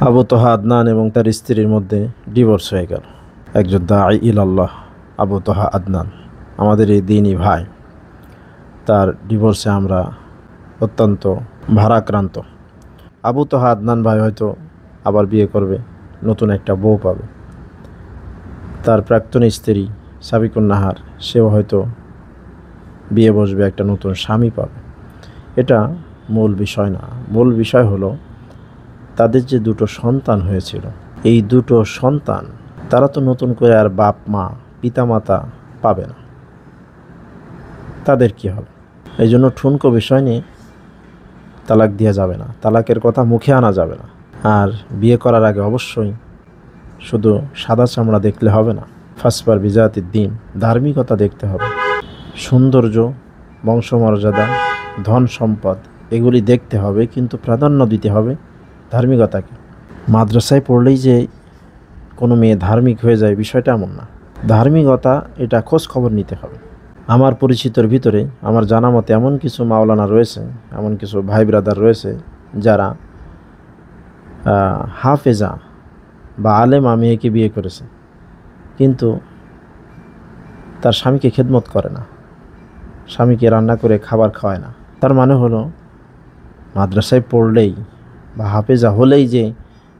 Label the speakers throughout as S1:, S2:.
S1: আবু তোহা আদনান এবং তার স্ত্রীর মধ্যে ডিভোর্স হয়ে গেল। একজন দাঈ ইলাল্লাহ আবু তোহা আদনান, আমাদের এই দিনই ভাই, তার ডিভোর্সে আমরা অত্যন্ত ভারাক্রান্ত। আবু তোহা আদনান ভাই হয়তো আবার বিয়ে করবে, নতুন একটা বউ পাবে। তার প্রাক্তন স্ত্রী সাবিকুন নাহার, সেও হয়তো বিয়ে বসবে, একটা নতুন স্বামী পাবে। এটা মূল বিষয় না। মূল বিষয় হলো তাদের যে দুটো সন্তান হয়েছিল, এই দুটো সন্তান তারা তো নতুন করে আর বাপ মা পিতামাতা পাবে না, তাদের কি হবে? এই জন্য ঠুনকো বিষয় নিয়ে তালাক দেওয়া যাবে না, তালাকের কথা মুখে আনা যাবে না। আর বিয়ে করার আগে অবশ্যই শুধু সাদা চামড়া দেখলে হবে না, ফাসপার বিজাতির দিন, ধার্মিকতা দেখতে হবে, সৌন্দর্য, বংশমর্যাদা, ধন সম্পদ এগুলি দেখতে হবে, কিন্তু প্রাধান্য দিতে হবে ধার্মিকতাকে। মাদ্রাসায় পড়লেই যে কোনো মেয়ে ধার্মিক হয়ে যায় বিষয়টা এমন না। ধার্মিকতা এটা খোঁজ খবর নিতে হবে। আমার পরিচিতর ভিতরে আমার জানা মতে এমন কিছু মাওলানা রয়েছে, এমন কিছু ভাই ব্রাদার রয়েছে যারা হাফেজা বা আলেমা মেয়েকে বিয়ে করেছে, কিন্তু তার স্বামীকে খেদমত করে না, স্বামীকে রান্না করে খাবার খাওয়ায় না। তার মানে হলো মাদ্রাসায় পড়লেই বা হাফেজা হলেই যে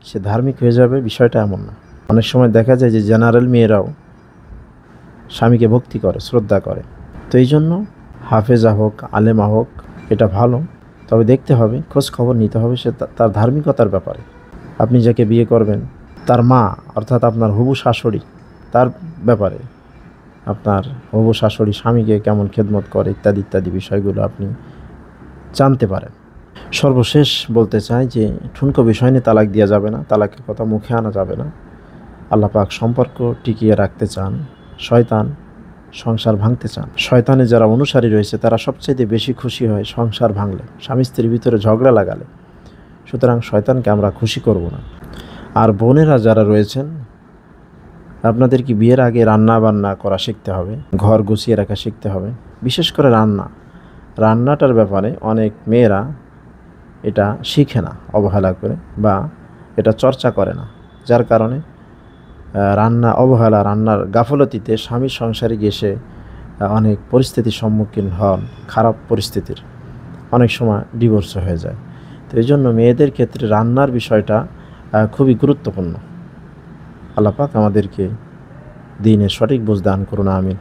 S1: সে ধার্মিক হয়ে যাবে বিষয়টা এমন না। অনেক সময় দেখা যায় যে জেনারেল মেয়েরাও স্বামীকে ভক্তি করে, শ্রদ্ধা করে। তো এই জন্য হাফেজা হোক আলেমা হোক এটা ভালো, তবে দেখতে হবে, খোঁজ খবর নিতে হবে সে তার ধার্মিকতার ব্যাপারে। আপনি যাকে বিয়ে করবেন তার মা, অর্থাৎ আপনার হবু শাশুড়ি, তার ব্যাপারে, আপনার হবু শাশুড়ি স্বামীকে কেমন খেদমত করে ইত্যাদি ইত্যাদি বিষয়গুলো আপনি জানতে পারেন। সর্বশেষ বলতে চাই যে ঠুনকো বিষয় নিয়ে তালাক দেওয়া যাবে না, তালাকের কথা মুখে আনা যাবে না। আল্লাহ পাক সম্পর্ক টিকিয়ে রাখতে চান, শয়তান সংসার ভাঙতে চান। শয়তানের যারা অনুসারী রয়েছে তারা সবচেয়ে বেশি খুশি হয় সংসার ভাঙলে, স্বামী স্ত্রীর ভিতরে ঝগড়া লাগালে। সুতরাং শয়তানকে আমরা খুশি করব না। আর বোনেরা যারা রয়েছেন, আপনাদের কি বিয়ের আগে রান্না বান্না করা শিখতে হবে, ঘর গুছিয়ে রাখা শিখতে হবে। বিশেষ করে রান্নাটার ব্যাপারে অনেক মেয়েরা এটা শিখে না, অবহেলা করে, বা এটা চর্চা করে না, যার কারণে রান্নার গাফলতিতে স্বামীর সংসারে গিয়ে সে অনেক পরিস্থিতির সম্মুখীন হন, খারাপ পরিস্থিতির, অনেক সময় ডিভোর্স হয়ে যায়। তো এই জন্য মেয়েদের ক্ষেত্রে রান্নার বিষয়টা খুবই গুরুত্বপূর্ণ। আল্লাহ পাক আমাদেরকে দ্বীনের সঠিক বুঝ দান করুন, আমিন।